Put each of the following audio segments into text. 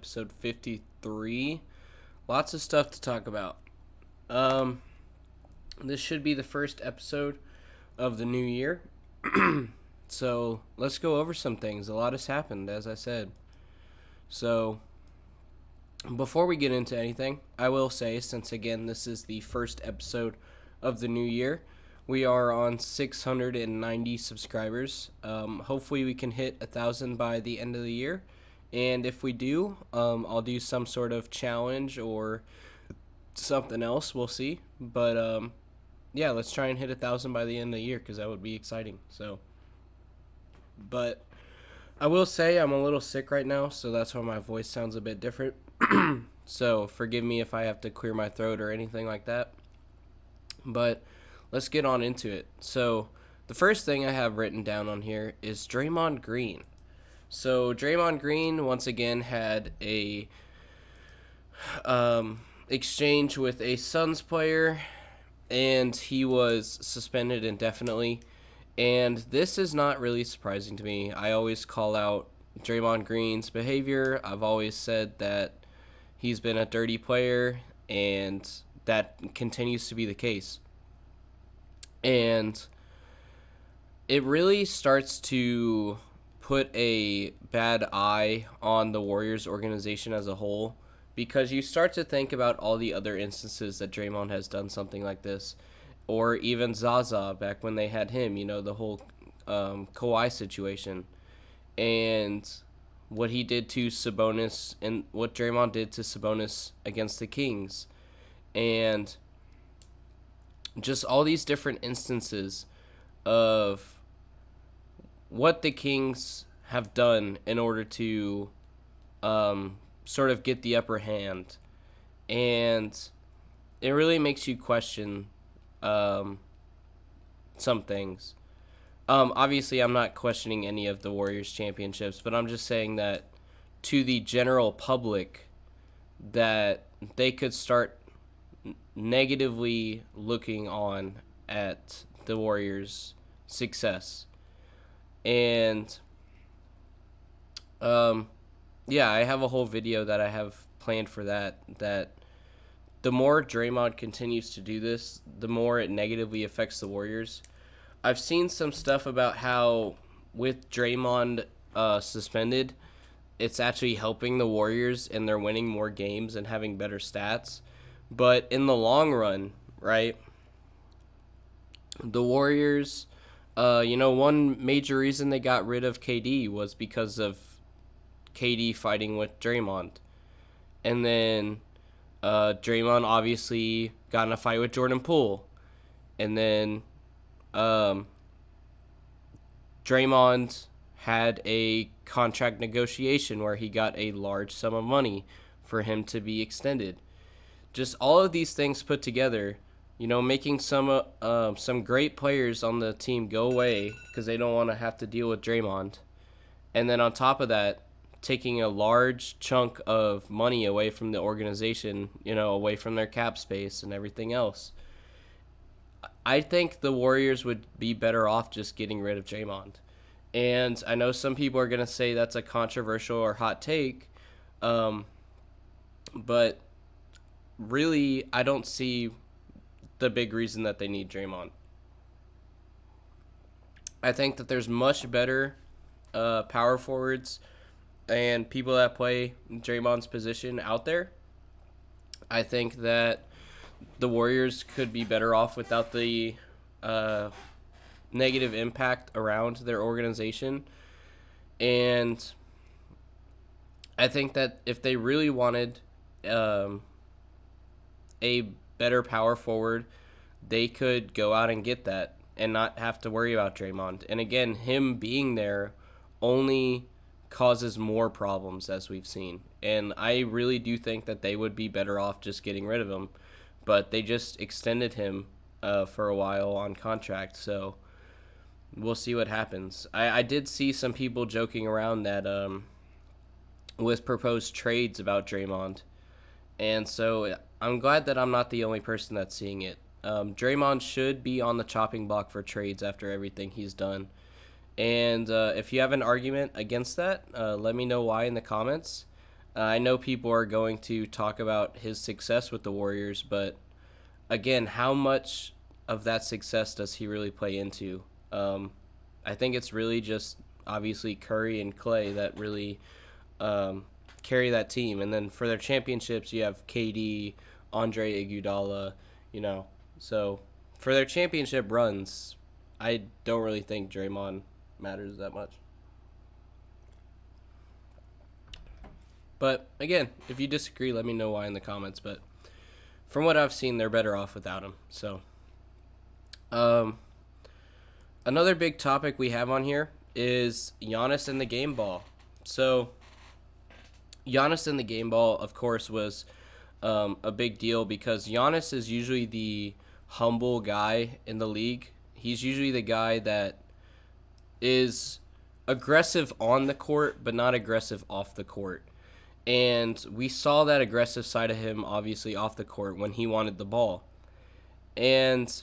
episode 53. Lots of stuff to talk about. This should be the first episode of the new year. So let's go over some things. A lot has happened, as I said. So before we get into anything, I will say, since again this is the first episode of the new year, we are on 690 subscribers. Hopefully we can hit 1,000 by the end of the year. And if we do, I'll do some sort of challenge or something else. We'll see. But yeah, let's try and hit 1,000 by the end of the year because that would be exciting. But I will say I'm a little sick right now, so that's why my voice sounds a bit different. So forgive me if I have to clear my throat or anything like that. But let's get on into it. So the first thing I have written down on here is Draymond Green. So Draymond Green once again had a exchange with a Suns player, and he was suspended indefinitely. And this is not really surprising to me. I always call out Draymond Green's behavior. I've always said that he's been a dirty player, and that continues to be the case. And it really starts to put a bad eye on the Warriors organization as a whole, because you start to think about all the other instances that Draymond has done something like this, or even Zaza back when they had him, the whole Kawhi situation, and what he did to Sabonis and what Draymond did to Sabonis against the Kings, and just all these different instances of what the Kings have done in order to sort of get the upper hand. And it really makes you question some things. Obviously, I'm not questioning any of the Warriors championships, but I'm just saying that to the general public, that they could start negatively looking on at the Warriors' success. And yeah, I have a whole video that I have planned for that the more Draymond continues to do this, the more it negatively affects the Warriors. I've seen some stuff about how with Draymond suspended, it's actually helping the Warriors and they're winning more games and having better stats. But in the long run, right, the Warriors, one major reason they got rid of KD was because of KD fighting with Draymond. And then Draymond obviously got in a fight with Jordan Poole. And then Draymond had a contract negotiation where he got a large sum of money for him to be extended. Just all of these things put together, making some great players on the team go away because they don't want to have to deal with Draymond. And then on top of that, taking a large chunk of money away from the organization, away from their cap space and everything else. I think the Warriors would be better off just getting rid of Draymond. And I know some people are going to say that's a controversial or hot take, but really, I don't see the big reason that they need Draymond. I think that there's much better power forwards and people that play Draymond's position out there. I think that the Warriors could be better off without the negative impact around their organization. And I think that if they really wanted a better power forward, they could go out and get that and not have to worry about Draymond. And again, him being there only causes more problems, as we've seen. And I really do think that they would be better off just getting rid of him. But they just extended him for a while on contract, so we'll see what happens. I did see some people joking around that with proposed trades about Draymond. And so I'm glad that I'm not the only person that's seeing it. Draymond should be on the chopping block for trades after everything he's done. And if you have an argument against that, let me know why in the comments. I know people are going to talk about his success with the Warriors, but again, how much of that success does he really play into? I think it's really just obviously Curry and Clay that really carry that team. And then for their championships, you have KD, Andre Iguodala, you know. So for their championship runs, I don't really think Draymond matters that much. But again, if you disagree, let me know why in the comments. But from what I've seen, they're better off without him. So, um, another big topic we have on here is Giannis and the game ball. So, Giannis and the game ball, of course, was a big deal because Giannis is usually the humble guy in the league. He's usually the guy that is aggressive on the court, but not aggressive off the court. And we saw that aggressive side of him, obviously, off the court when he wanted the ball. And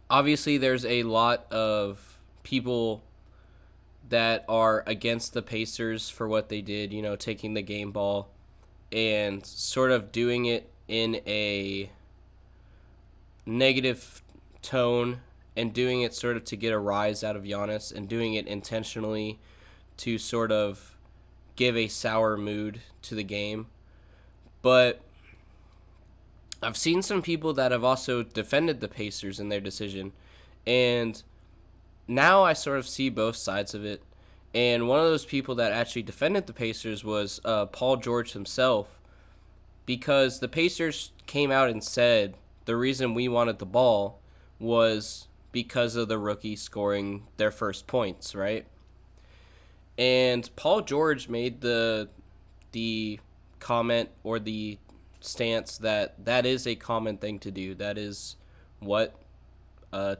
obviously, there's a lot of people that are against the Pacers for what they did, taking the game ball and sort of doing it in a negative tone and doing it sort of to get a rise out of Giannis and doing it intentionally to sort of give a sour mood to the game. But I've seen some people that have also defended the Pacers in their decision, and now I sort of see both sides of it. And one of those people that actually defended the Pacers was Paul George himself, because the Pacers came out and said the reason we wanted the ball was because of the rookie scoring their first points, right? And Paul George made the comment or the stance that is a common thing to do. That is what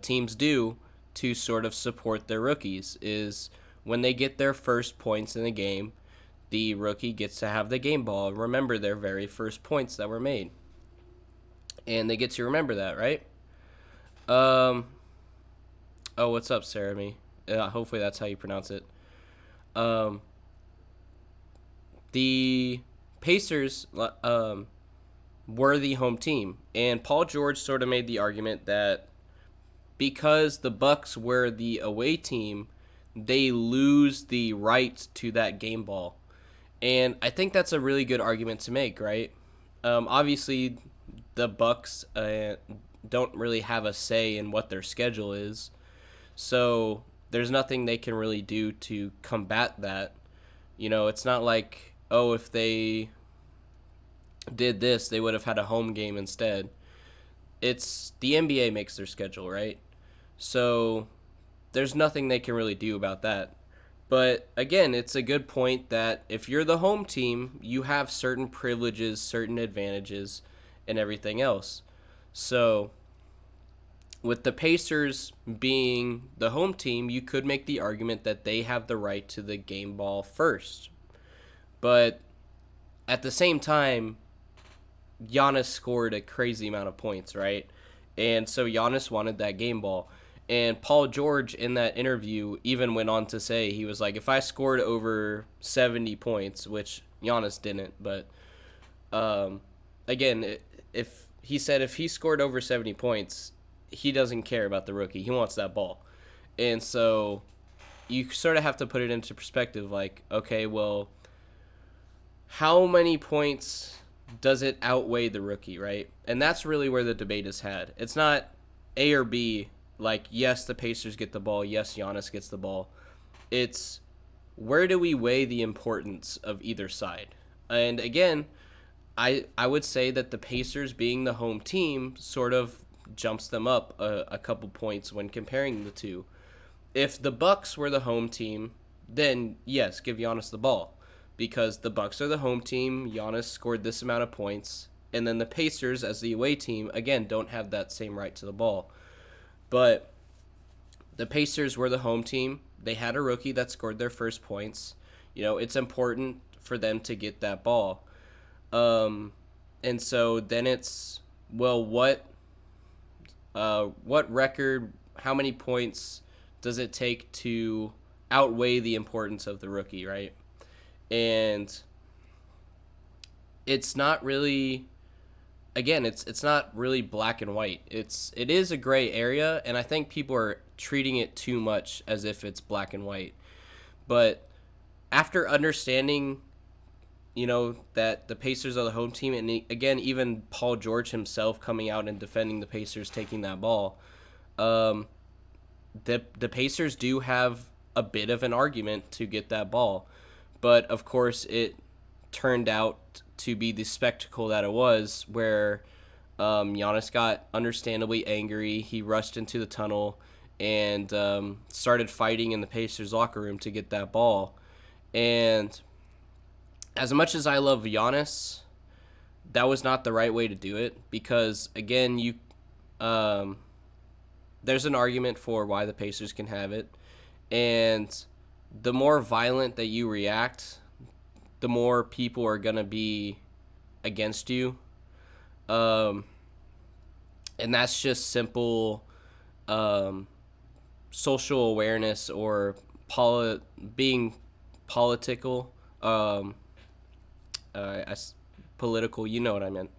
teams do to sort of support their rookies, is when they get their first points in the game, the rookie gets to have the game ball and remember their very first points that were made. And they get to remember that, right? Oh, what's up, Sarami? Hopefully that's how you pronounce it. The Pacers were the home team, and Paul George sort of made the argument that because the Bucks were the away team, they lose the right to that game ball. And I think that's a really good argument to make, right? Obviously, the Bucks don't really have a say in what their schedule is, so there's nothing they can really do to combat that. It's not like, oh, if they did this, they would have had a home game instead. It's the NBA makes their schedule, right? So there's nothing they can really do about that. But again, it's a good point that if you're the home team, you have certain privileges, certain advantages, and everything else. So with the Pacers being the home team, you could make the argument that they have the right to the game ball first. But at the same time, Giannis scored a crazy amount of points, right? And so Giannis wanted that game ball. And Paul George in that interview even went on to say, he was like, if I scored over 70 points, which Giannis didn't, but again, if he said if he scored over 70 points, he doesn't care about the rookie. He wants that ball. And so you sort of have to put it into perspective, like, okay, well, how many points does it outweigh the rookie, right? And that's really where the debate is had. It's not A or B, like, yes, the Pacers get the ball, yes, Giannis gets the ball. It's where do we weigh the importance of either side? And again, I would say that the Pacers being the home team sort of jumps them up a couple points when comparing the two. If the Bucks were the home team, then yes, give Giannis the ball, because the Bucks are the home team. Giannis scored this amount of points, and then the Pacers as the away team again don't have that same right to the ball. But the Pacers were the home team. They had a rookie that scored their first points. It's important for them to get that ball. And so then it's, well, what record, how many points does it take to outweigh the importance of the rookie, right? And it's not really, again, it's not really black and white. It is a gray area, and I think people are treating it too much as if it's black and white. But after understanding, that the Pacers are the home team, and again, even Paul George himself coming out and defending the Pacers taking that ball, the Pacers do have a bit of an argument to get that ball. But of course, it turned out to be the spectacle that it was, where Giannis got understandably angry. He rushed into the tunnel and started fighting in the Pacers locker room to get that ball. And as much as I love Giannis, that was not the right way to do it, because again, there's an argument for why the Pacers can have it, and the more violent that you react, the more people are gonna be against you, and that's just simple social awareness, or being political. Political, you know what I meant.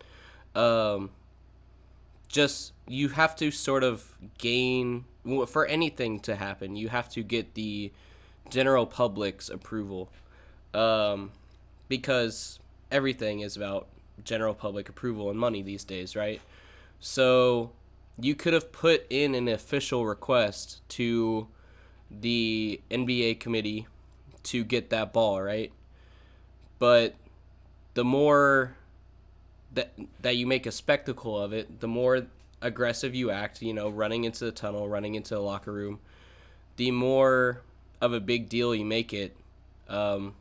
Just, you have to sort of gain, for anything to happen, you have to get the general public's approval, because everything is about general public approval and money these days, right? So you could have put in an official request to the NBA committee to get that ball, right? But the more that you make a spectacle of it, the more aggressive you act, running into the tunnel, running into the locker room, the more of a big deal you make it, the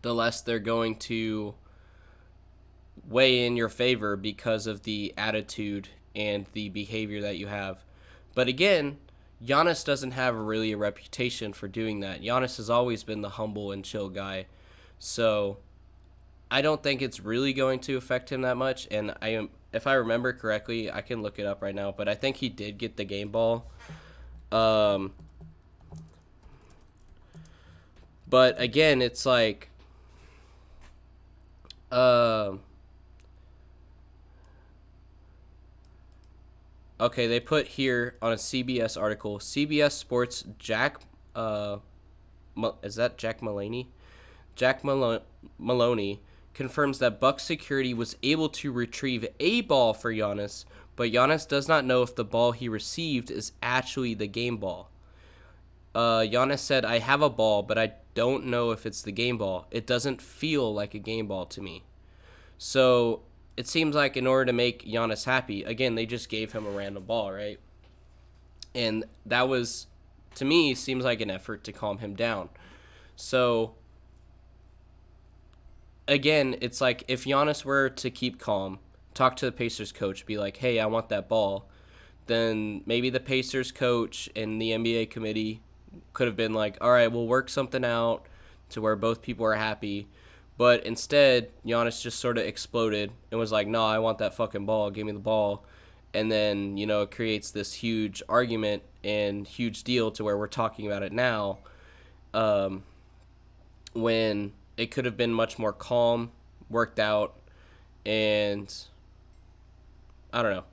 less they're going to weigh in your favor because of the attitude and the behavior that you have. But again, Giannis doesn't have really a reputation for doing that. Giannis has always been the humble and chill guy. So I don't think it's really going to affect him that much. And if I remember correctly, I can look it up right now, but I think he did get the game ball. But again, it's like, okay, they put here on a CBS article, CBS Sports is that Jack Maloney? Jack Maloney confirms that Bucks security was able to retrieve a ball for Giannis, but Giannis does not know if the ball he received is actually the game ball. Giannis said, "I have a ball, but I don't know if it's the game ball. It doesn't feel like a game ball to me." So it seems like in order to make Giannis happy, again, they just gave him a random ball, right? And that was, to me, seems like an effort to calm him down. So again, it's like, if Giannis were to keep calm, talk to the Pacers coach, be like, "Hey, I want that ball," then maybe the Pacers coach and the NBA committee could have been like, "All right, we'll work something out to where both people are happy." But instead, Giannis just sort of exploded and was like, "No, I want that fucking ball. Give me the ball." And then, it creates this huge argument and huge deal to where we're talking about it now, when it could have been much more calm, worked out, and I don't know.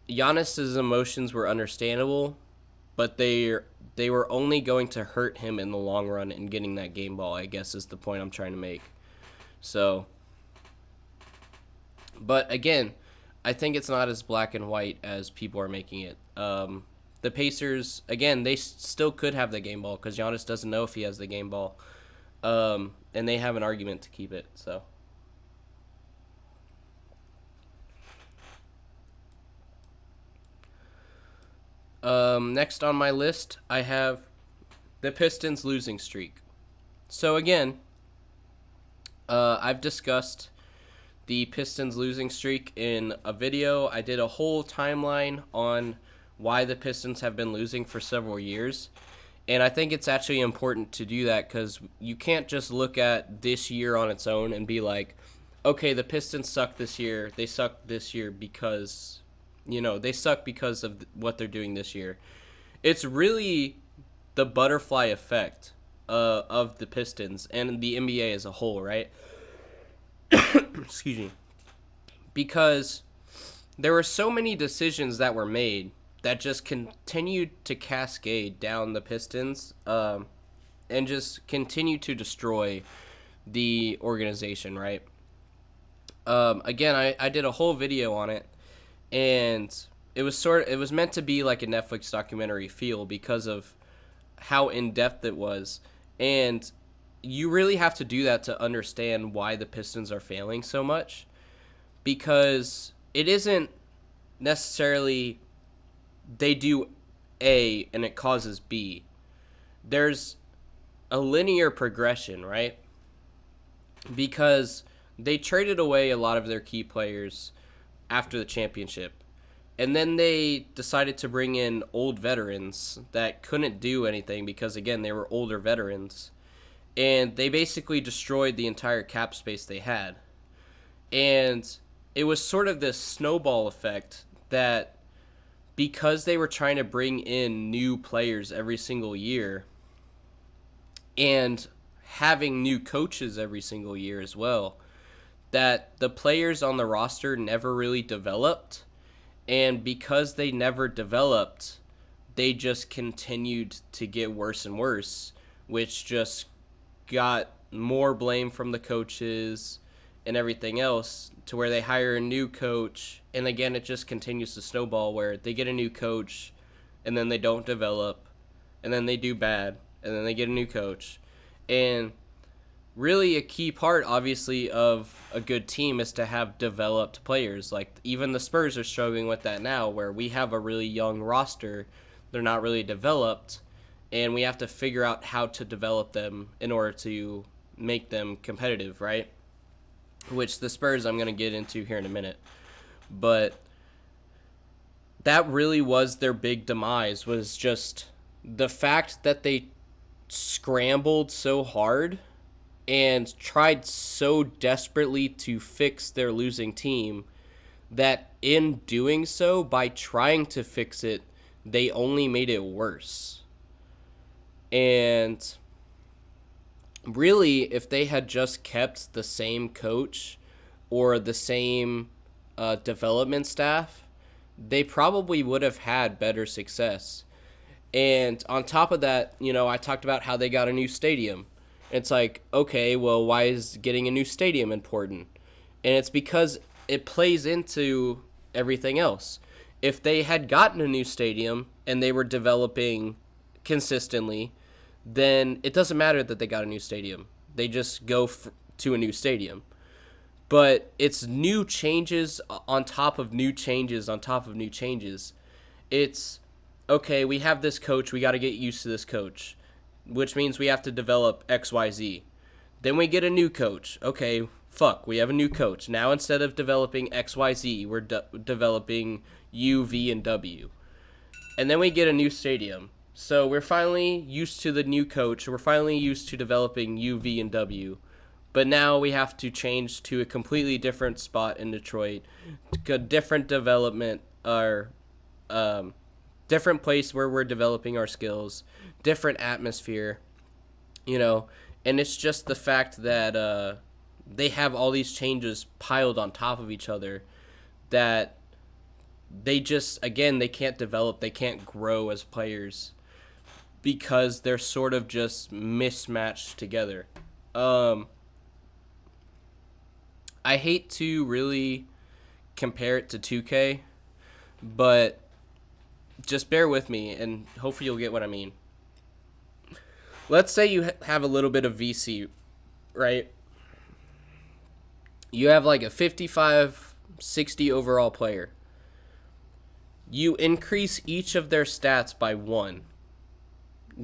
Giannis's emotions were understandable, but they were only going to hurt him in the long run in getting that game ball, I guess, is the point I'm trying to make. So, but again, I think it's not as black and white as people are making it. The Pacers, again, they still could have the game ball because Giannis doesn't know if he has the game ball. And they have an argument to keep it, so. Next on my list, I have the Pistons losing streak. So again, I've discussed the Pistons losing streak in a video. I did a whole timeline on why the Pistons have been losing for several years. And I think it's actually important to do that because you can't just look at this year on its own and be like, okay, the Pistons suck this year. They suck this year because, they suck because of what they're doing this year. It's really the butterfly effect of the Pistons and the NBA as a whole, right? Excuse me. Because there were so many decisions that were made that just continued to cascade down the Pistons, and just continue to destroy the organization, right? Again, I did a whole video on it, and it was meant to be like a Netflix documentary feel because of how in depth it was, and you really have to do that to understand why the Pistons are failing so much, because it isn't necessarily they do A and it causes B. There's a linear progression, right? Because they traded away a lot of their key players after the championship. And then they decided to bring in old veterans that couldn't do anything because, again, they were older veterans. And they basically destroyed the entire cap space they had. And it was sort of this snowball effect that because they were trying to bring in new players every single year and having new coaches every single year as well, that the players on the roster never really developed. And because they never developed, they just continued to get worse and worse, which just got more blame from the coaches and everything else, to where they hire a new coach, and again it just continues to snowball where they get a new coach and then they don't develop, and then they do bad, and then they get a new coach. And really a key part, obviously, of a good team is to have developed players. Like, even the Spurs are struggling with that now, where we have a really young roster, they're not really developed, and we have to figure out how to develop them in order to make them competitive, right? Which the Spurs I'm going to get into here in a minute. But that really was their big demise, was just the fact that they scrambled so hard and tried so desperately to fix their losing team that in doing so, by trying to fix it, they only made it worse. And really, if they had just kept the same coach or the same development staff, they probably would have had better success. And on top of that, I talked about how they got a new stadium. It's like, okay, well, why is getting a new stadium important? And it's because it plays into everything else. If they had gotten a new stadium and they were developing consistently, then it doesn't matter that they got a new stadium. They just go to a new stadium. But it's new changes on top of new changes on top of new changes. It's, okay, we have this coach, we got to get used to this coach, which means we have to develop XYZ. Then we get a new coach. Okay, we have a new coach. Now instead of developing XYZ, we're developing U, V, and W. And then we get a new stadium. So we're finally used to the new coach. We're finally used to developing U, V, and W. But now we have to change to a completely different spot in Detroit, a different development, or different place where we're developing our skills, different atmosphere, and it's just the fact that they have all these changes piled on top of each other that they just, again, they can't develop, they can't grow as players because they're sort of just mismatched together. I hate to really compare it to 2K, but just bear with me and hopefully you'll get what I mean. Let's say you have a little bit of VC, right? You have like a 55, 60 overall player. You increase each of their stats by 1.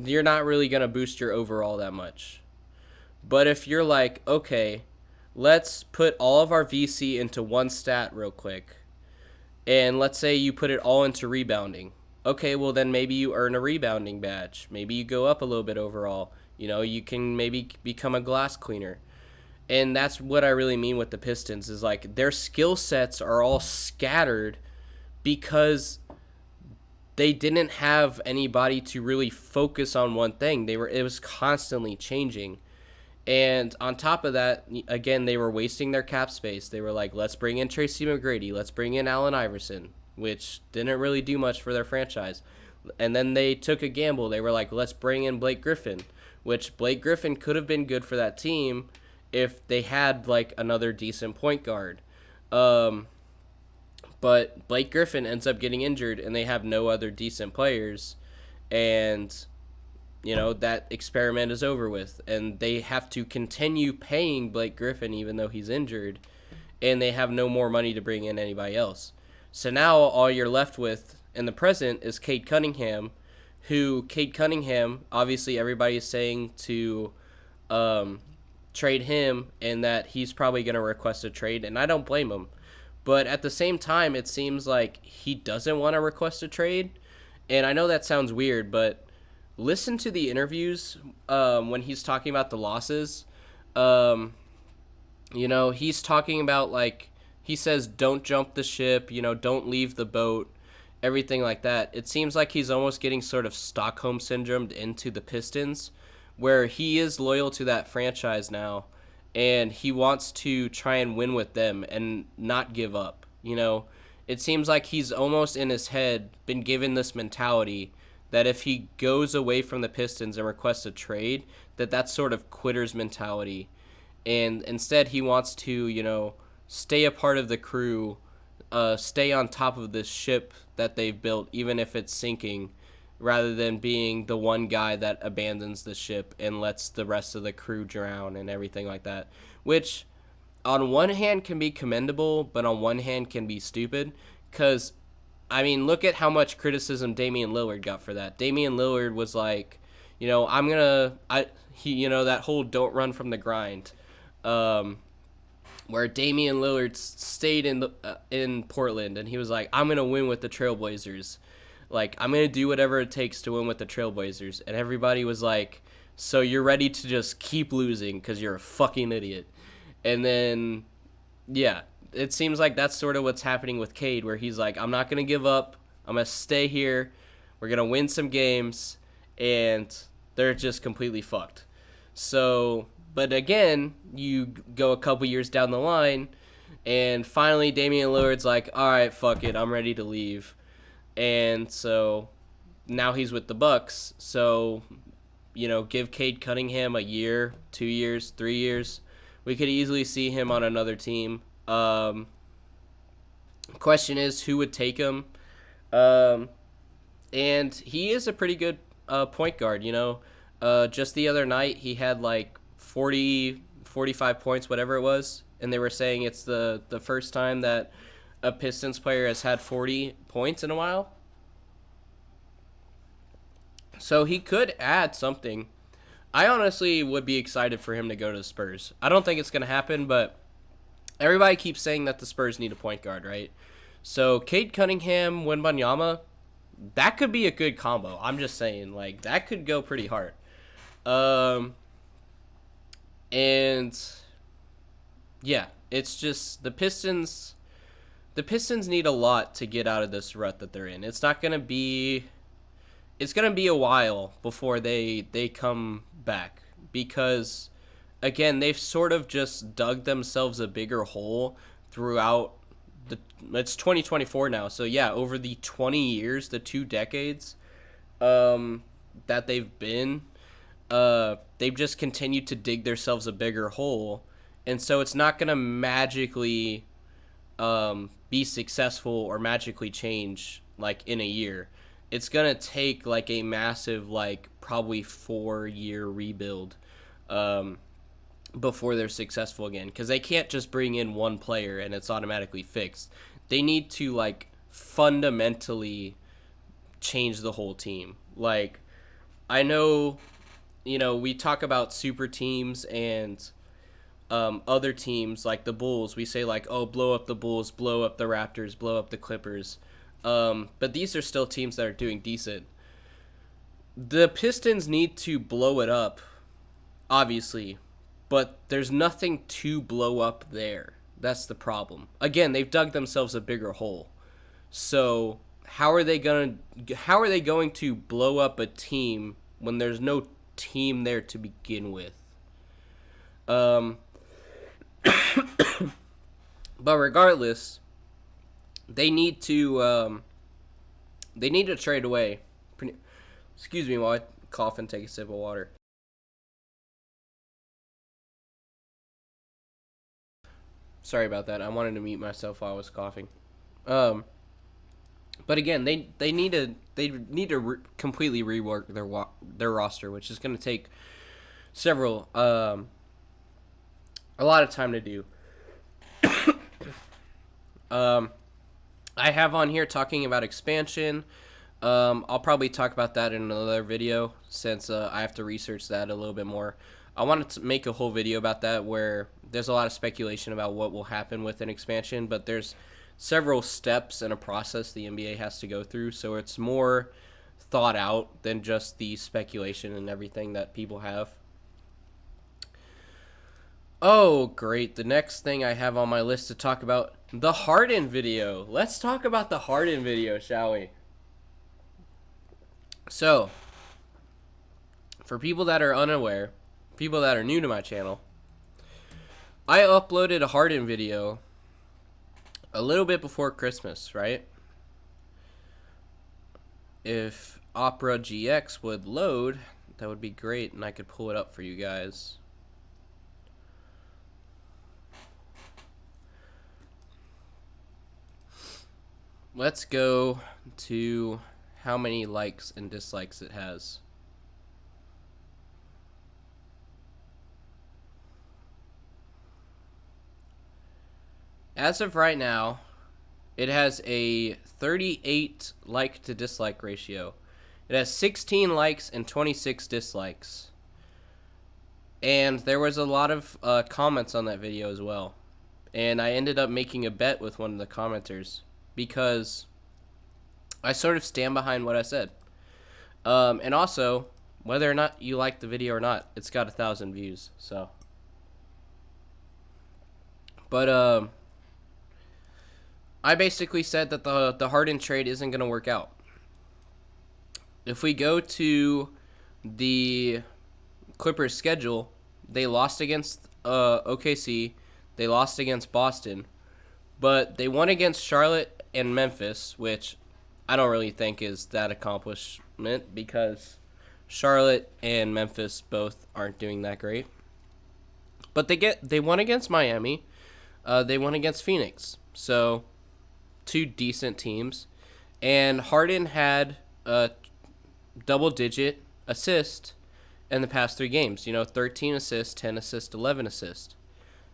You're not really going to boost your overall that much. But if you're like, okay, let's put all of our VC into one stat real quick, and let's say you put it all into rebounding. Okay, well then maybe you earn a rebounding badge. Maybe you go up a little bit overall. You can maybe become a glass cleaner. And that's what I really mean with the Pistons, is like their skill sets are all scattered because they didn't have anybody to really focus on one thing. It was constantly changing. And on top of that, again, they were wasting their cap space. They were like, let's bring in Tracy McGrady, let's bring in Allen Iverson, which didn't really do much for their franchise. And then they took a gamble. They were like, let's bring in Blake Griffin, which Blake Griffin could have been good for that team if they had like another decent point guard. But Blake Griffin ends up getting injured, and they have no other decent players. And that experiment is over with, and they have to continue paying Blake Griffin even though he's injured, and they have no more money to bring in anybody else. So now all you're left with in the present is Cade Cunningham, obviously everybody is saying to trade him, and that he's probably going to request a trade, and I don't blame him. But at the same time, it seems like he doesn't want to request a trade, and I know that sounds weird, but listen to the interviews when he's talking about the losses. He's talking about, like, he says, don't jump the ship, don't leave the boat, everything like that. It seems like he's almost getting sort of Stockholm syndromed into the Pistons, where he is loyal to that franchise now, and he wants to try and win with them and not give up. It seems like he's almost in his head been given this mentality that if he goes away from the Pistons and requests a trade, that's sort of quitter's mentality. And instead he wants to, stay a part of the crew, stay on top of this ship that they've built, even if it's sinking, rather than being the one guy that abandons the ship and lets the rest of the crew drown and everything like that. Which, on one hand, can be commendable, but on one hand can be stupid. Because, look at how much criticism Damian Lillard got for that. Damian Lillard was like, that whole don't run from the grind, where Damian Lillard stayed in Portland, and he was like, I'm gonna win with the Trailblazers. Like, I'm gonna do whatever it takes to win with the Trailblazers. And everybody was like, so you're ready to just keep losing because you're a fucking idiot. And then, yeah, it seems like that's sort of what's happening with Cade, where he's like, I'm not going to give up. I'm going to stay here. We're going to win some games. And they're just completely fucked. So, but again, you go a couple years down the line, and finally Damian Lillard's like, all right, fuck it. I'm ready to leave. And so now he's with the Bucks. So, give Cade Cunningham a year, 2 years, 3 years. We could easily see him on another team. Question is, who would take him? And he is a pretty good point guard, Just the other night, he had like 40, 45 points, whatever it was. And they were saying it's the first time that a Pistons player has had 40 points in a while. So he could add something. I honestly would be excited for him to go to the Spurs. I don't think it's going to happen, but everybody keeps saying that the Spurs need a point guard, right? So Cade Cunningham, Wembanyama, that could be a good combo. I'm just saying, like, that could go pretty hard. And yeah, it's just the Pistons need a lot to get out of this rut that they're in. It's going to be a while before they come back, because again, they've sort of just dug themselves a bigger hole throughout it's 2024 now. So yeah, over the 20 years, the 2 decades that they've been, they've just continued to dig themselves a bigger hole. And so it's not going to magically be successful or magically change like in a year. It's going to take like a massive, like probably 4-year rebuild before they're successful again. Because they can't just bring in one player and it's automatically fixed. They need to like fundamentally change the whole team. Like, I know, we talk about super teams and other teams like the Bulls. We say like, oh, blow up the Bulls, blow up the Raptors, blow up the Clippers. But these are still teams that are doing decent. The Pistons need to blow it up, obviously, but there's nothing to blow up there. That's the problem. Again, they've dug themselves a bigger hole. So how are they going to blow up a team when there's no team there to begin with? Um, but regardless, they need to trade away. Excuse me while I cough and take a sip of water. Sorry about that. I wanted to mute myself while I was coughing. Um, but again, they need to completely rework their roster, which is going to take several a lot of time to do. I have on here talking about expansion. I'll probably talk about that in another video since I have to research that a little bit more. I wanted to make a whole video about that where there's a lot of speculation about what will happen with an expansion, but there's several steps and a process the NBA has to go through, so it's more thought out than just the speculation and everything that people have. Oh, great. The next thing I have on my list to talk about, the Harden video. Let's talk about the Harden video, shall we? So, for people that are unaware, people that are new to my channel, I uploaded a Harden video a little bit before Christmas, right? If Opera GX would load, that would be great, and I could pull it up for you guys. Let's go to how many likes and dislikes it has. As of right now, it has a 38 like to dislike ratio. It has 16 likes and 26 dislikes. And there was a lot of comments on that video as well. And I ended up making a bet with one of the commenters because I sort of stand behind what I said. And also, whether or not you like the video or not, it's got 1,000 views. So, but I basically said that the Harden trade isn't going to work out. If we go to the Clippers' schedule, they lost against OKC, they lost against Boston, but they won against Charlotte and Memphis, which I don't really think is that accomplishment because Charlotte and Memphis both aren't doing that great. But they won against Miami, they won against Phoenix, so two decent teams, and Harden had a double-digit assist in the past 3 games. 13 assists, 10 assists, 11 assists.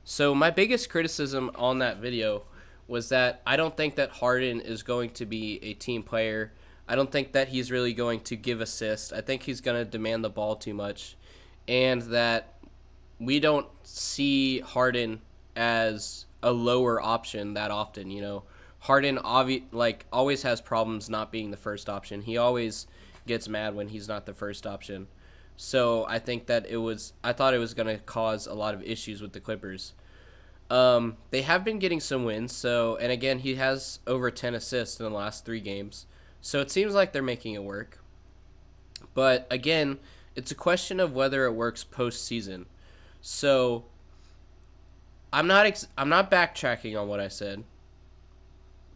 So my biggest criticism on that video was that I don't think that Harden is going to be a team player. I don't think that he's really going to give assists. I think he's going to demand the ball too much, and that we don't see Harden as a lower option that often. Harden always has problems not being the first option. He always gets mad when he's not the first option. So I think that I thought it was going to cause a lot of issues with the Clippers. They have been getting some wins, and again, he has over 10 assists in the last 3 games. So it seems like they're making it work. But again, it's a question of whether it works postseason. So I'm not backtracking on what I said,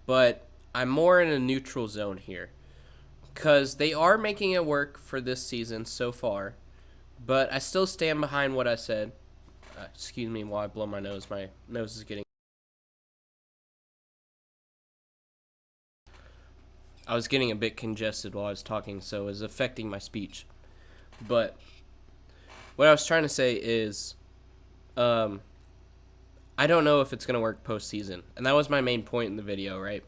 but I'm more in a neutral zone here. Because they are making it work for this season so far, but I still stand behind what I said. Excuse me while I blow my nose. My nose is getting... I was getting a bit congested while I was talking, so it was affecting my speech. But what I was trying to say is, I don't know if it's going to work postseason. And that was my main point in the video, right?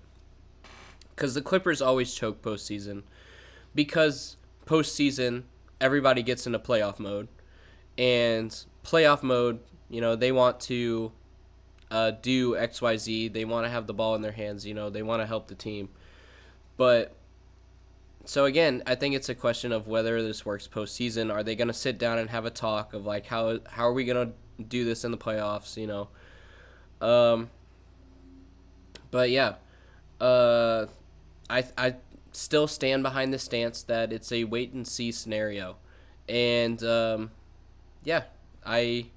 Because the Clippers always choke postseason. Because postseason, everybody gets into playoff mode. And playoff mode, they want to do XYZ. They want to have the ball in their hands. They want to help the team. But, so again, I think it's a question of whether this works postseason. Are they going to sit down and have a talk of, how are we going to do this in the playoffs, But, yeah. I still stand behind the stance that it's a wait and see scenario, and yeah, I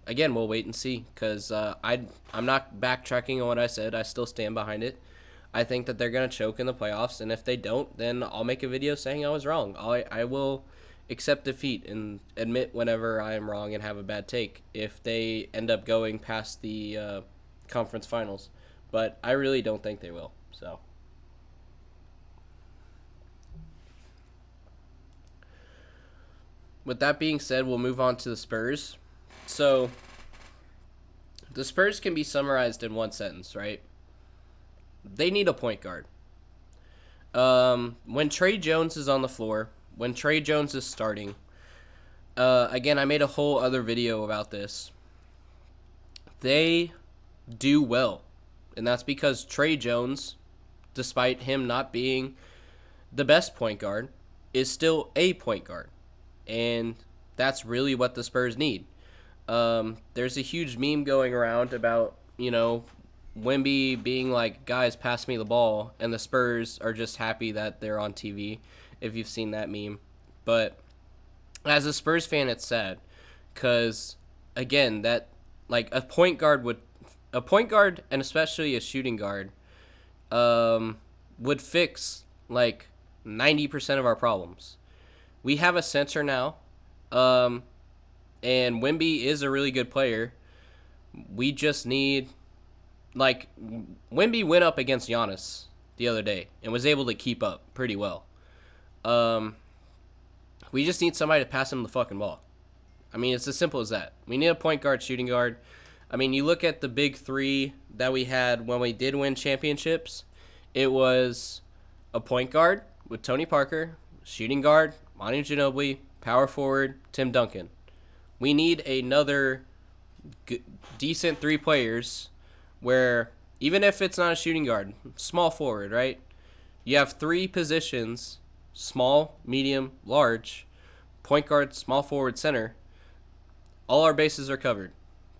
again we'll wait and see because I'm not backtracking on what I said. I still stand behind it. I think that they're gonna choke in the playoffs, and if they don't, then I'll make a video saying I was wrong. I will accept defeat and admit whenever I am wrong and have a bad take if they end up going past the conference finals. But I really don't think they will. So. With that being said, we'll move on to the Spurs. So, the Spurs can be summarized in one sentence, right? They need a point guard. When Trey Jones is on the floor, when Trey Jones is starting, again, I made a whole other video about this. They do well. And that's because Trey Jones, despite him not being the best point guard, is still a point guard. And that's really what the Spurs need. There's a huge meme going around about, Wemby being like, guys, pass me the ball. And the Spurs are just happy that they're on TV, if you've seen that meme. But as a Spurs fan, it's sad. Because, again, that, like, a point guard and especially a shooting guard would fix, like, 90% of our problems. We have a center now, and Wemby is a really good player. We just need, Wemby went up against Giannis the other day and was able to keep up pretty well. We just need somebody to pass him the fucking ball. I mean, it's as simple as that. We need a point guard, shooting guard. I mean, you look at the big three that we had when we did win championships. It was a point guard with Tony Parker, shooting guard, Manu Ginobili, power forward, Tim Duncan. We need another decent three players where, even if it's not a shooting guard, small forward, right? You have three positions, small, medium, large, point guard, small forward, center. All our bases are covered.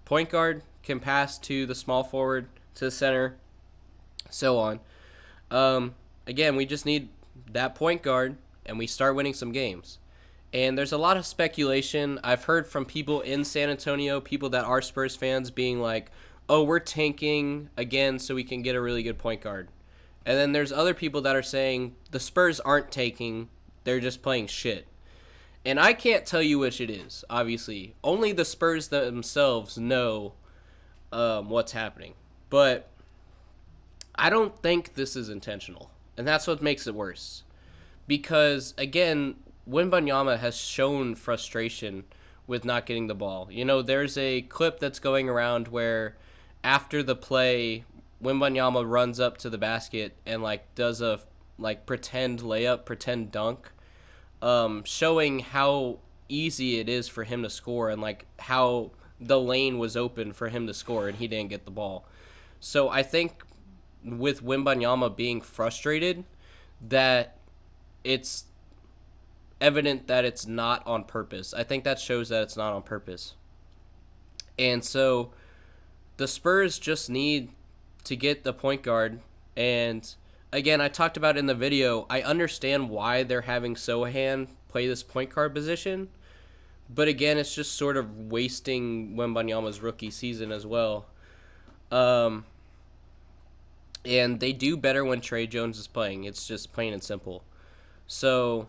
Point guard can pass to the small forward, to the center, so on. Again, we just need that point guard, and we start winning some games. And there's a lot of speculation. I've heard from people in San Antonio, people that are Spurs fans, being like, oh, we're tanking again so we can get a really good point guard. And then there's other people that are saying the Spurs aren't tanking, they're just playing shit. And I can't tell you which it is, obviously. Only the Spurs themselves know what's happening. But I don't think this is intentional. And that's what makes it worse. Because, again, Wembanyama has shown frustration with not getting the ball. There's a clip that's going around where after the play, Wembanyama runs up to the basket and, does a, pretend layup, pretend dunk, showing how easy it is for him to score and, how the lane was open for him to score and he didn't get the ball. So I think with Wembanyama being frustrated, that it's evident that it's not on purpose. I think that shows that it's not on purpose. And so the Spurs just need to get the point guard. And again, I talked about in the video, I understand why they're having Sohan play this point guard position. But again, it's just sort of wasting Wembanyama's rookie season as well. And they do better when Trey Jones is playing. It's just plain and simple. So,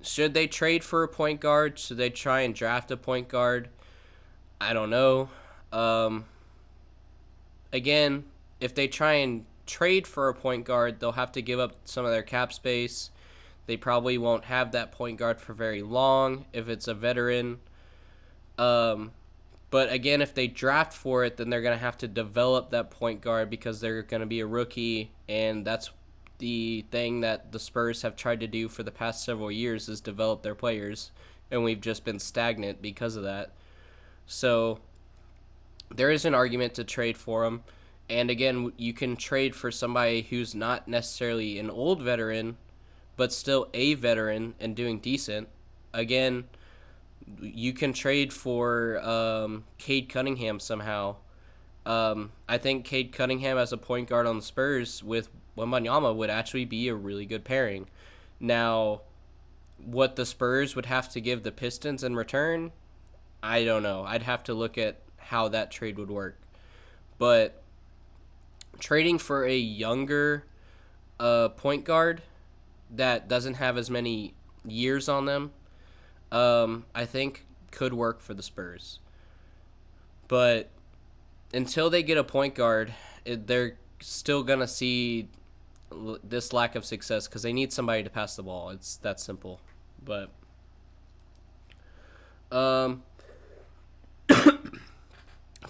should they trade for a point guard? Should they try and draft a point guard? I don't know. Again, if they try and trade for a point guard, they'll have to give up some of their cap space. They probably won't have that point guard for very long if it's a veteran. But again, if they draft for it, then they're going to have to develop that point guard because they're going to be a rookie, and that's the thing that the Spurs have tried to do for the past several years is develop their players, and we've just been stagnant because of that. So there is an argument to trade for them. And again, you can trade for somebody who's not necessarily an old veteran, but still a veteran and doing decent. Again, you can trade for Cade Cunningham somehow. I think Cade Cunningham as a point guard on the Spurs with Wembanyama would actually be a really good pairing. Now, what the Spurs would have to give the Pistons in return, I don't know. I'd have to look at how that trade would work. But trading for a younger point guard that doesn't have as many years on them, I think could work for the Spurs. But until they get a point guard, they're still going to see this lack of success because they need somebody to pass the ball. It's that simple. But the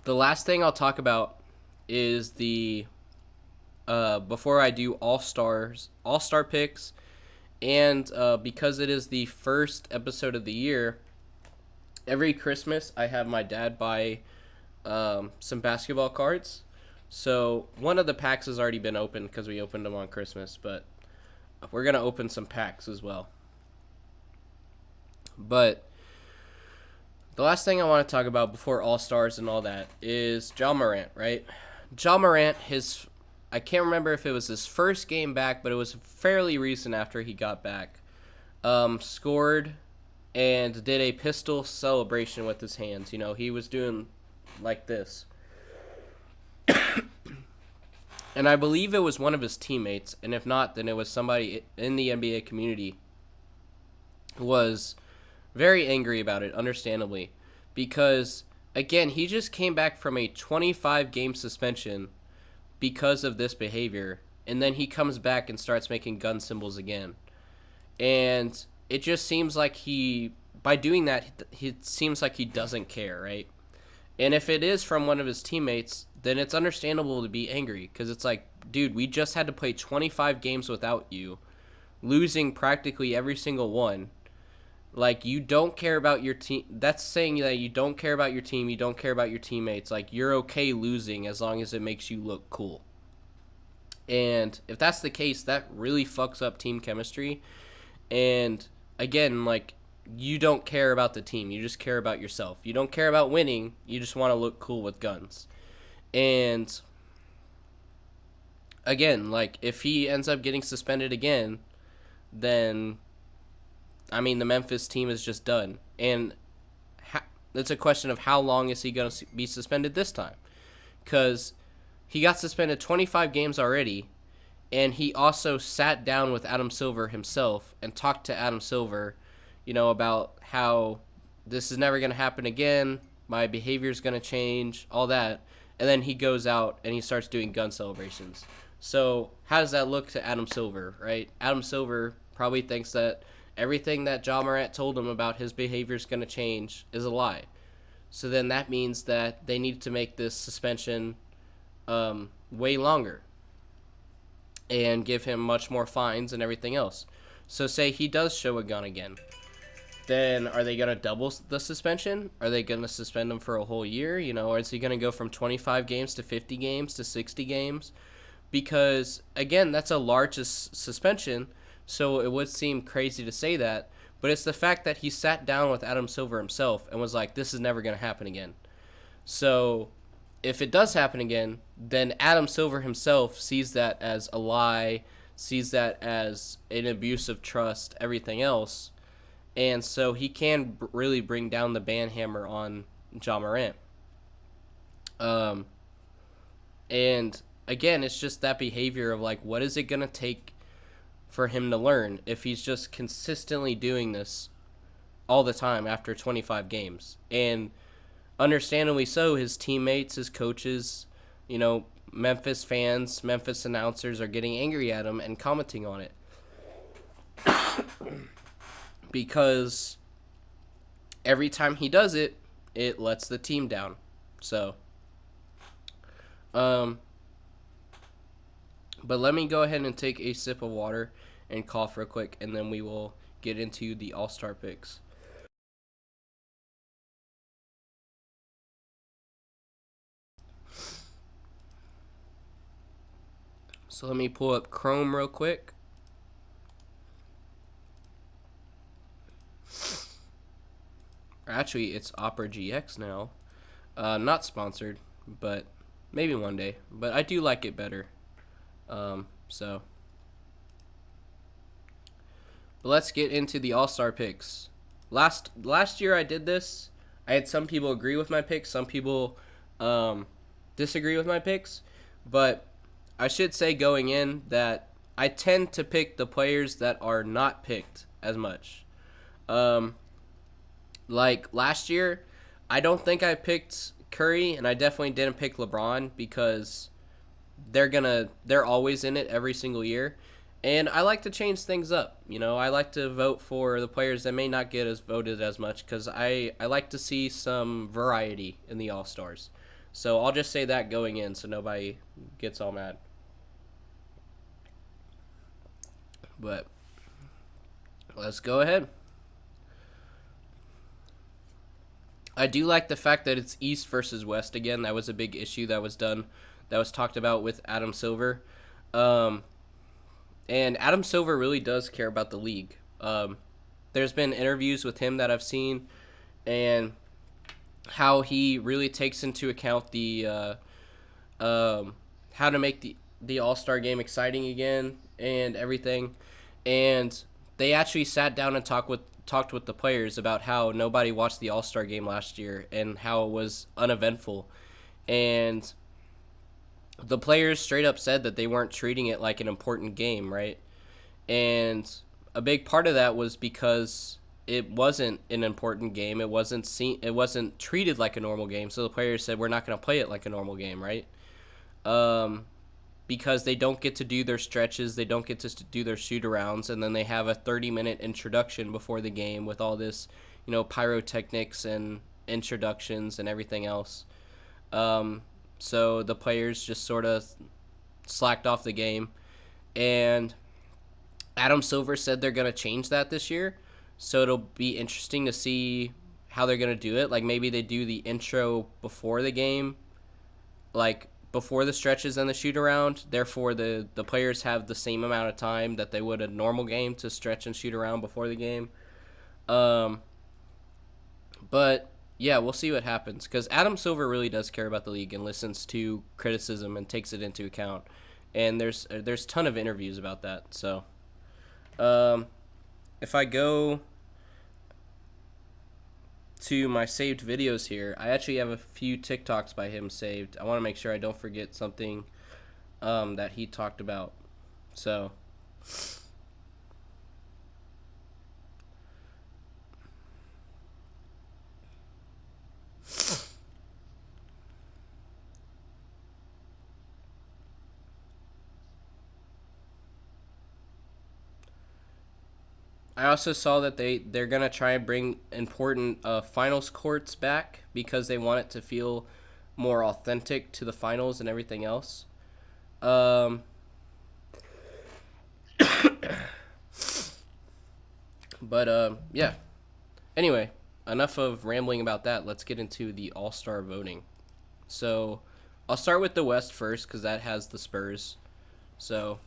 last thing I'll talk about is the before I do all-star picks, and because it is the first episode of the year, every Christmas I have my dad buy some basketball cards. So one of the packs has already been opened because we opened them on Christmas, but we're going to open some packs as well. But the last thing I want to talk about before All-Stars and all that is Ja Morant, right? Ja Morant, I can't remember if it was his first game back, but it was fairly recent after he got back. Scored and did a pistol celebration with his hands. You know, he was doing like this. And I believe it was one of his teammates, and if not, then it was somebody in the NBA community who was very angry about it, understandably, because, again, he just came back from a 25-game suspension because of this behavior, and then he comes back and starts making gun symbols again. And it just seems like by doing that, it seems like he doesn't care, right? And if it is from one of his teammates, then it's understandable to be angry, because it's like, dude, we just had to play 25 games without you, losing practically every single one. Like, you don't care about your team. That's saying that you don't care about your team, you don't care about your teammates. Like, you're okay losing as long as it makes you look cool. And if that's the case, that really fucks up team chemistry. And, again, like, you don't care about the team. You just care about yourself. You don't care about winning. You just want to look cool with guns. And, again, like, if he ends up getting suspended again, then, I mean, the Memphis team is just done. And it's a question of how long is he going to be suspended this time. Because he got suspended 25 games already, and he also sat down with Adam Silver himself and talked to Adam Silver, you know, about how this is never going to happen again, my behavior is going to change, all that. And then he goes out and he starts doing gun celebrations. So how does that look to Adam Silver, right? Adam Silver probably thinks that everything that Ja Morant told him about his behavior is going to change is a lie. So then that means that they need to make this suspension way longer and give him much more fines and everything else. So say he does show a gun again. Then are they going to double the suspension? Are they going to suspend him for a whole year? You know, or is he going to go from 25 games to 50 games to 60 games? Because, again, that's a large suspension, so it would seem crazy to say that. But it's the fact that he sat down with Adam Silver himself and was like, this is never going to happen again. So if it does happen again, then Adam Silver himself sees that as a lie, sees that as an abuse of trust, everything else. And so he can really bring down the ban hammer on Ja Morant. And again, it's just that behavior of like, what is it going to take for him to learn if he's just consistently doing this all the time after 25 games? And understandably so, his teammates, his coaches, you know, Memphis fans, Memphis announcers are getting angry at him and commenting on it. Because every time he does it, it lets the team down. So, but let me go ahead and take a sip of water and cough real quick, and then we will get into the All-Star picks. So let me pull up Chrome real quick. Actually, it's Opera GX now. Not sponsored, but maybe one day. But I do like it better. So, but let's get into the All-Star picks. Last year I did this. I had some people agree with my picks, some people disagree with my picks, but I should say going in that I tend to pick the players that are not picked as much. Like last year, I don't think I picked Curry, and I definitely didn't pick LeBron because they're always in it every single year. And I like to change things up. I like to vote for the players that may not get as voted as much because I like to see some variety in the All Stars. So I'll just say that going in so nobody gets all mad. But let's go ahead. I do like the fact that it's East versus West again. That was a big issue that was talked about with Adam Silver. And Adam Silver really does care about the league. There's been interviews with him that I've seen, and how he really takes into account the how to make the All-Star game exciting again and everything. And they actually sat down and talked with the players about how nobody watched the All-Star game last year and how it was uneventful. And the players straight up said that they weren't treating it like an important game, right? And a big part of that was because it wasn't an important game. It wasn't treated like a normal game. So the players said we're not going to play it like a normal game, right? Because they don't get to do their stretches, they don't get to do their shoot-arounds, and then they have a 30-minute introduction before the game with all this, pyrotechnics and introductions and everything else. So the players just sort of slacked off the game. And Adam Silver said they're going to change that this year. So it'll be interesting to see how they're going to do it. Like maybe they do the intro before the game, like before the stretches and the shoot around. Therefore, the players have the same amount of time that they would a normal game to stretch and shoot around before the game. But yeah, we'll see what happens because Adam Silver really does care about the league and listens to criticism and takes it into account. And there's a ton of interviews about that. So, if I go to my saved videos here, I actually have a few TikToks by him saved. I want to make sure I don't forget something that he talked about. So, I also saw that they're going to try and bring important finals courts back because they want it to feel more authentic to the finals and everything else. But yeah. Anyway, enough of rambling about that. Let's get into the All-Star voting. So, I'll start with the West first because that has the Spurs. So,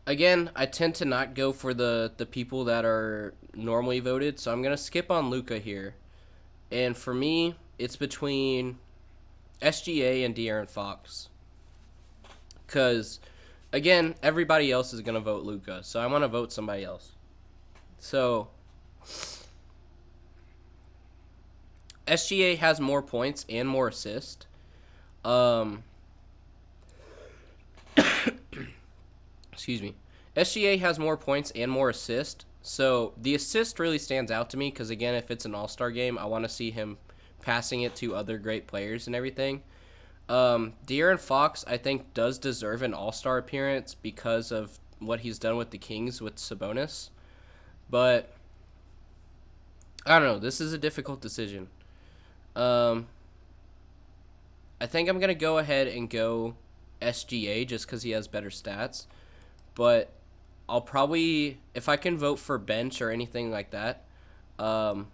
again, I tend to not go for the people that are normally voted, so I'm going to skip on Luka here. And for me, it's between SGA and De'Aaron Fox. Because, again, everybody else is going to vote Luka, so I want to vote somebody else. So, SGA has more points and more assists. Excuse me. SGA has more points and more assists. So the assist really stands out to me because, again, if it's an all-star game, I want to see him passing it to other great players and everything. De'Aaron Fox, I think, does deserve an all-star appearance because of what he's done with the Kings with Sabonis. But I don't know. This is a difficult decision. I think I'm going to go ahead and go SGA just because he has better stats. But I'll probably, if I can vote for bench or anything like that, I'm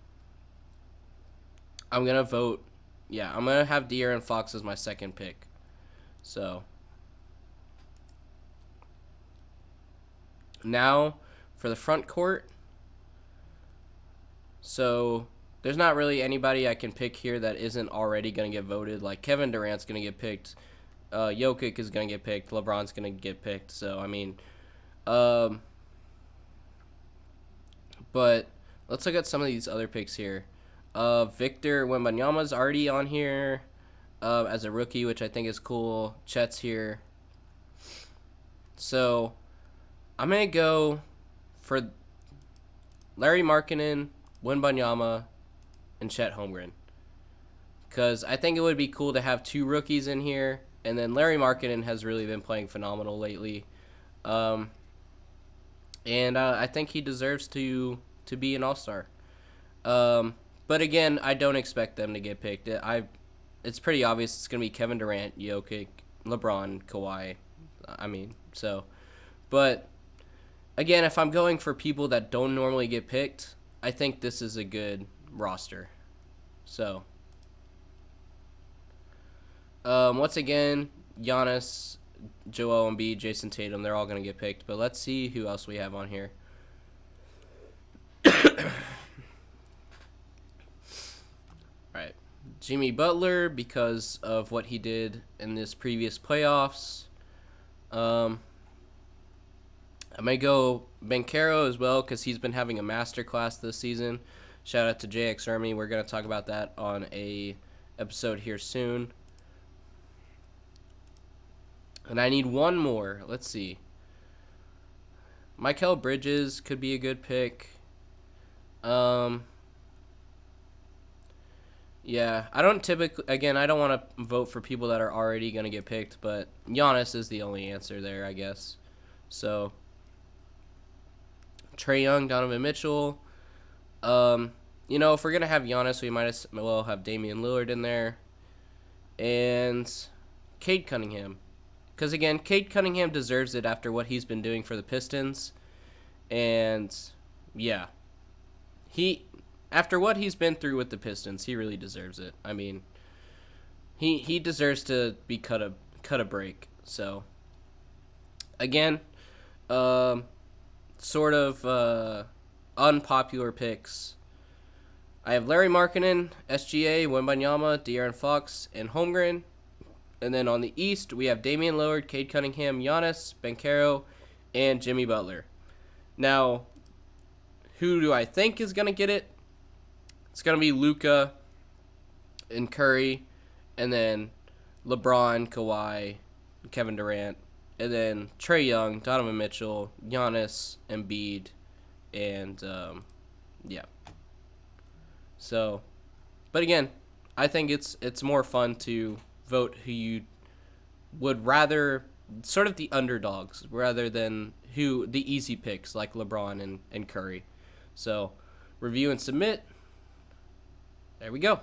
going to vote, I'm going to have De'Aaron Fox as my second pick. So, now for the front court. So, there's not really anybody I can pick here that isn't already going to get voted. Like, Kevin Durant's going to get picked. Jokic is going to get picked. LeBron's going to get picked. So, I mean, um, but let's look at some of these other picks here. Victor Wembanyama's already on here as a rookie, which I think is cool. Chet's here. So, I'm going to go for Larry Markkinen, Wembanyama, and Chet Holmgren. Because I think it would be cool to have 2 rookies in here. And then Larry Markkinen has really been playing phenomenal lately. And I think he deserves to be an all-star. But again, I don't expect them to get picked. It's pretty obvious it's going to be Kevin Durant, Jokic, LeBron, Kawhi. But again, if I'm going for people that don't normally get picked, I think this is a good roster. So, once again, Giannis, Joel Embiid, Jason Tatum, they're all going to get picked. But let's see who else we have on here. Right. Jimmy Butler, because of what he did in this previous playoffs. I might go Banchero as well, because he's been having a masterclass this season. Shout out to JX Army. We're going to talk about that on a episode here soon. And I need one more. Let's see. Mikal Bridges could be a good pick. Yeah, I don't want to vote for people that are already going to get picked, but Giannis is the only answer there, I guess. So, Trae Young, Donovan Mitchell. If we're going to have Giannis, we might as well have Damian Lillard in there. And Cade Cunningham. Because, again, Cade Cunningham deserves it after what he's been doing for the Pistons. And, yeah. After what he's been through with the Pistons, he really deserves it. I mean, he deserves to be cut a break. So, again, sort of unpopular picks. I have Larry Markkinen, SGA, Wembanyama, De'Aaron Fox, and Holmgren. And then on the East, we have Damian Lillard, Cade Cunningham, Giannis, Banchero, and Jimmy Butler. Now, who do I think is going to get it? It's going to be Luka and Curry, and then LeBron, Kawhi, Kevin Durant, and then Trae Young, Donovan Mitchell, Giannis, Embiid, and, yeah. So, but again, I think it's more fun to vote who you would rather, sort of the underdogs, rather than the easy picks like LeBron and Curry. So, review and submit. There we go.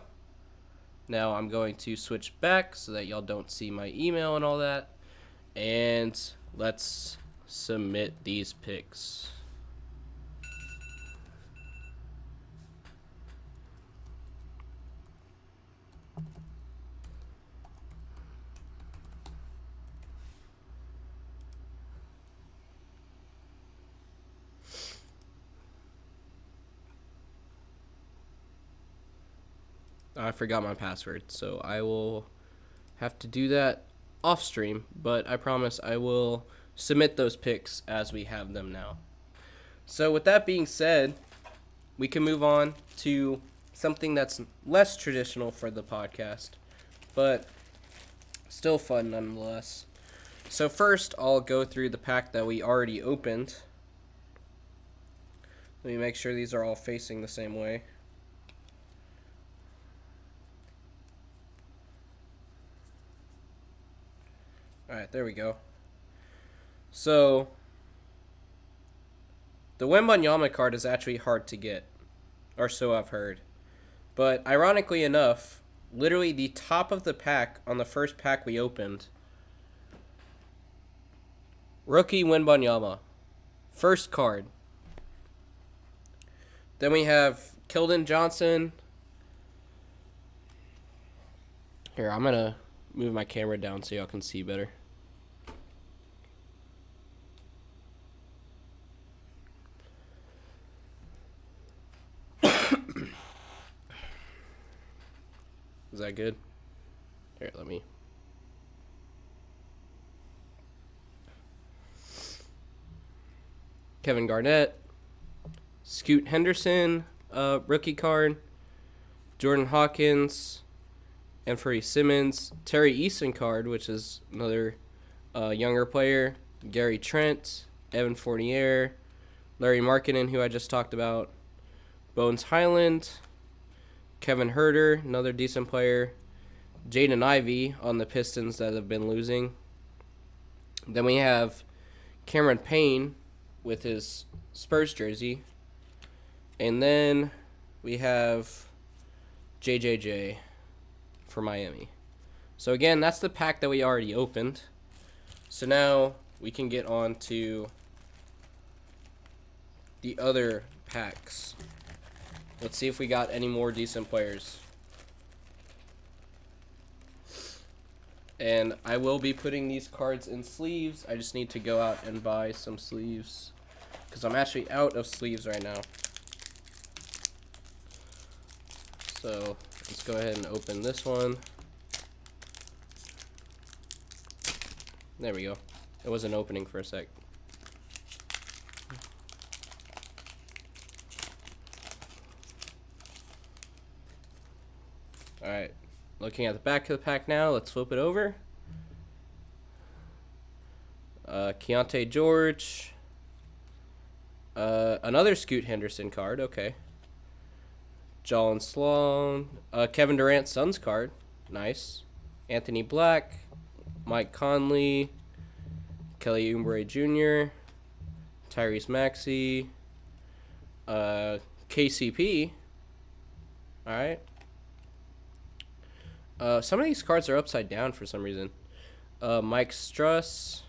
Now I'm going to switch back so that y'all don't see my email and all that. And let's submit these picks. I forgot my password, so I will have to do that off stream, but I promise I will submit those picks as we have them now. So with that being said, we can move on to something that's less traditional for the podcast, but still fun nonetheless. So first, I'll go through the pack that we already opened. Let me make sure these are all facing the same way. Alright, there we go. So, the Wembanyama card is actually hard to get, or so I've heard. But, ironically enough, literally the top of the pack on the first pack we opened, rookie Wembanyama, first card. Then we have Keldon Johnson. Here, I'm going to move my camera down so y'all can see better. Is that good? Here, let me. Kevin Garnett, Scoot Henderson, rookie card, Jordan Hawkins, Anthony Simmons, Terry Easton card, which is another younger player, Gary Trent, Evan Fournier, Larry Markkinen, who I just talked about, Bones Highland, Kevin Huerter, another decent player, Jaden Ivey on the Pistons that have been losing. Then we have Cameron Payne with his Spurs jersey. And then we have JJJ for Miami. So again, that's the pack that we already opened. So now we can get on to the other packs. Let's see if we got any more decent players. And I will be putting these cards in sleeves. I just need to go out and buy some sleeves because I'm actually out of sleeves right now. So let's go ahead and open this one. There we go. It wasn't opening for a sec. Alright, looking at the back of the pack now, let's flip it over. Keontae George. Another Scoot Henderson card, okay. Jalen Sloan. Kevin Durant Suns card, nice. Anthony Black. Mike Conley. Kelly Oubre Jr. Tyrese Maxey. KCP. Alright. Some of these cards are upside down for some reason. Mike Struss.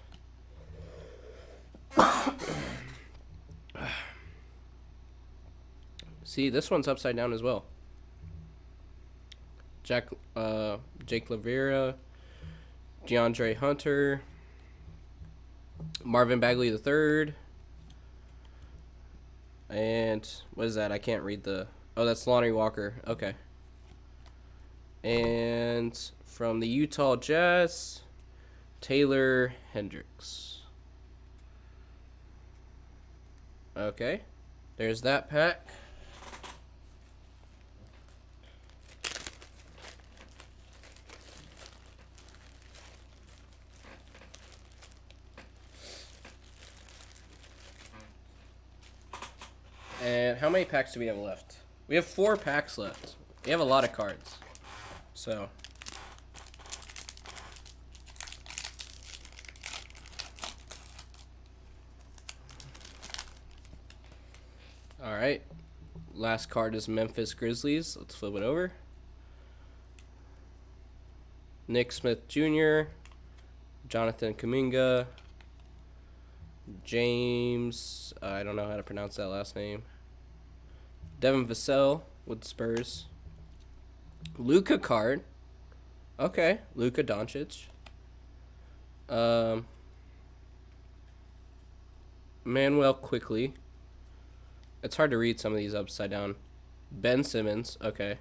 See, this one's upside down as well. Jake Lavera. DeAndre Hunter. Marvin Bagley III. And what is that? I can't read the... Oh, that's Lonnie Walker. Okay. And from the Utah Jazz, Taylor Hendricks. Okay. There's that pack. And how many packs do we have left? We have 4 packs left. We have a lot of cards. So. Alright. Last card is Memphis Grizzlies. Let's flip it over. Nick Smith Jr. Jonathan Kuminga. James, I don't know how to pronounce that last name. Devin Vassell with Spurs. Luka card. Okay, Luka Doncic. Manuel Quickly. It's hard to read some of these upside down. Ben Simmons, okay.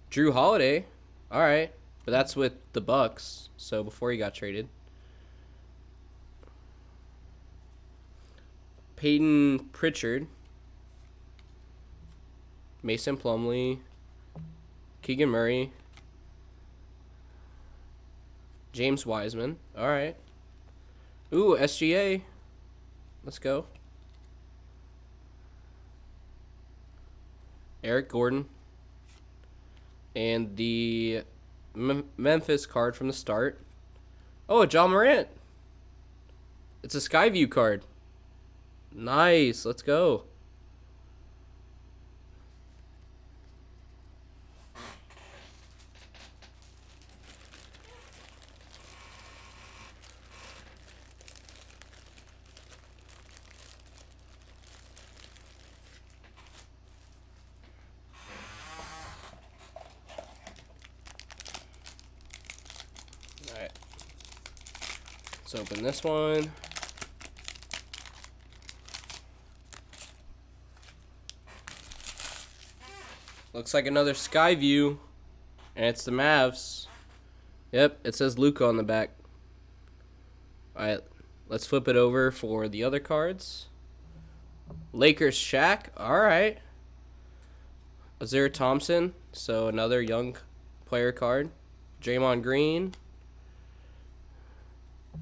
Drew Holiday, all right, but that's with the Bucks, so before he got traded. Peyton Pritchard, Mason Plumlee, Keegan Murray, James Wiseman. All right. Ooh, SGA. Let's go. Eric Gordon. And the Memphis card from the start. Oh, John Morant. It's a Skyview card. Nice. Let's go. Alright. Let's open this one. Looks like another Skyview, and it's the Mavs. Yep, it says Luka on the back. Alright, Let's flip it over for the other cards. Lakers Shaq. All right. Azir Thompson. So another young player card. Draymond Green.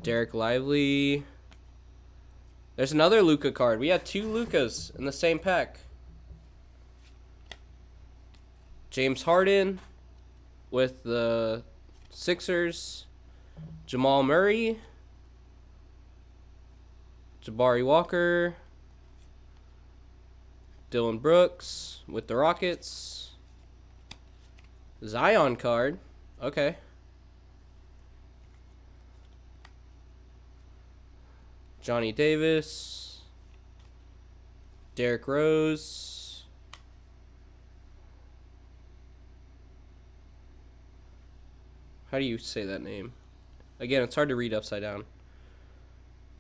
Derek Lively. There's another Luka card. We had 2 Lukas in the same pack. James Harden with the Sixers. Jamal Murray. Jabari Walker. Dylan Brooks with the Rockets. Zion card. Okay. Johnny Davis. Derrick Rose. How do you say that name? Again, it's hard to read upside down.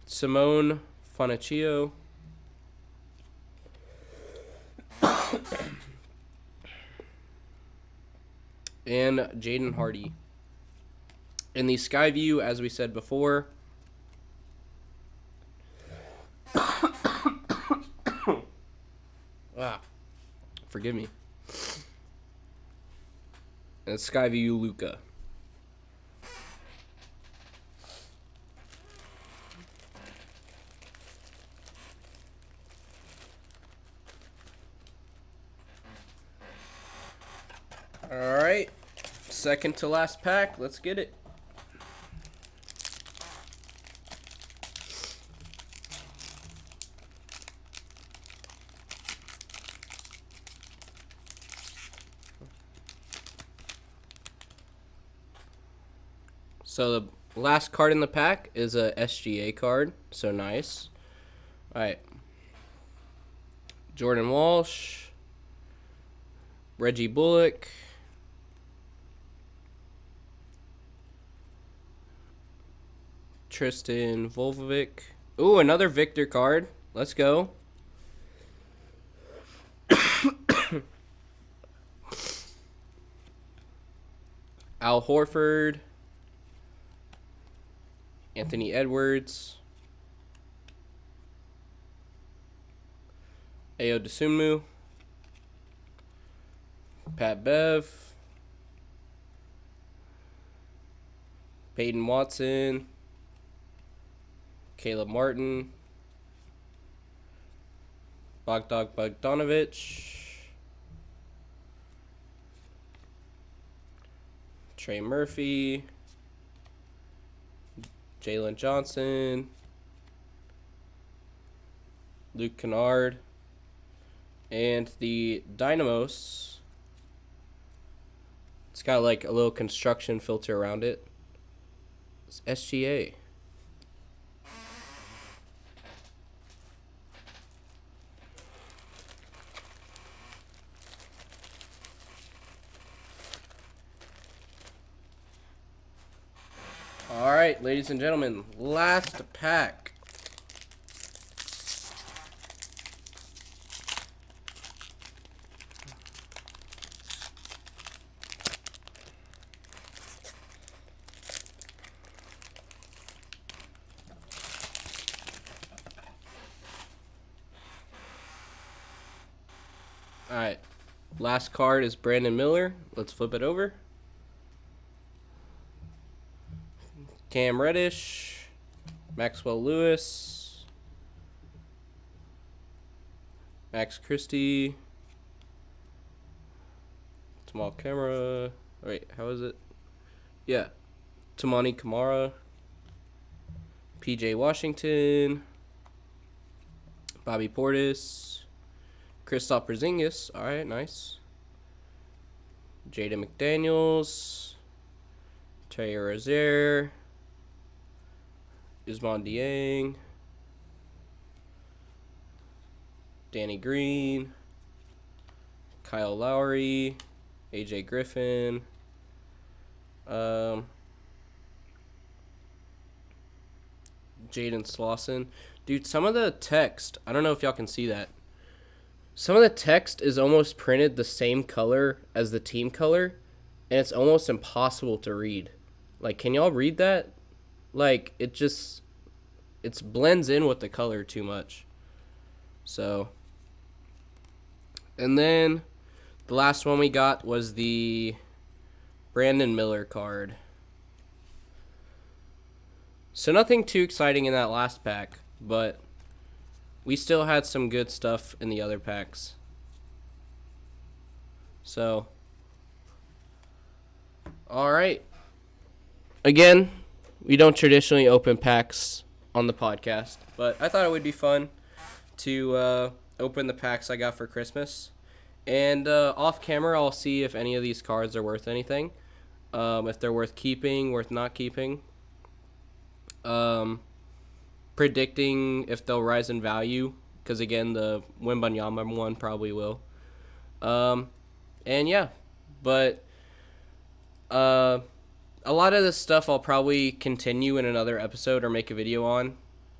Simone Fontecchio. And Jaden Hardy. In the Skyview, as we said before, forgive me. And Skyview Luka. All right, second to last pack. Let's get it. So the last card in the pack is a SGA card, so nice. All right. Jordan Walsh, Reggie Bullock, Tristan Volvovic. Ooh, another Victor card. Let's go. Al Horford, Anthony Edwards, Ayo Dosunmu, Pat Bev, Peyton Watson, Caleb Martin, Bogdan Bogdanovic, Trey Murphy, Jalen Johnson, Luke Kennard, and the Dynamos. It's got like a little construction filter around it. It's SGA. All right, ladies and gentlemen, last pack. All right, last card is Brandon Miller. Let's flip it over. Cam Reddish, Maxwell Lewis, Max Christie, Tamal Kamara. Wait, how is it? Yeah, Tamani Kamara, PJ Washington, Bobby Portis, Kristaps Porzingis. All right, nice. Jaden McDaniels, Terry Rozier, Usman Dieng, Danny Green, Kyle Lowry, AJ Griffin, Jaden Slauson. Dude, some of the text, I don't know if y'all can see that. Some of the text is almost printed the same color as the team color, and it's almost impossible to read. Like, can y'all read that? Like, it just, it blends in with the color too much. So, and then the last one we got was the Brandon Miller card. So nothing too exciting in that last pack, but we still had some good stuff in the other packs. So, all right. Again, we don't traditionally open packs on the podcast, but I thought it would be fun to open the packs I got for Christmas. And off camera, I'll see if any of these cards are worth anything. If they're worth keeping, worth not keeping. Predicting if they'll rise in value, because again, the Wembanyama one probably will. And yeah, but a lot of this stuff I'll probably continue in another episode or make a video on.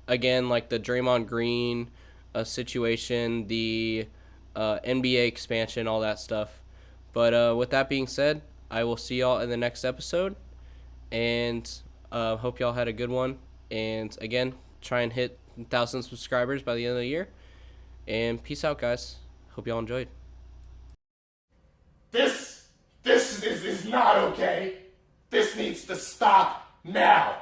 Again, like the Draymond Green situation, the NBA expansion, all that stuff. But with that being said, I will see y'all in the next episode, and hope y'all had a good one. And again, try and hit 1,000 subscribers by the end of the year. And peace out, guys. Hope y'all enjoyed. This is not okay. This needs to stop now.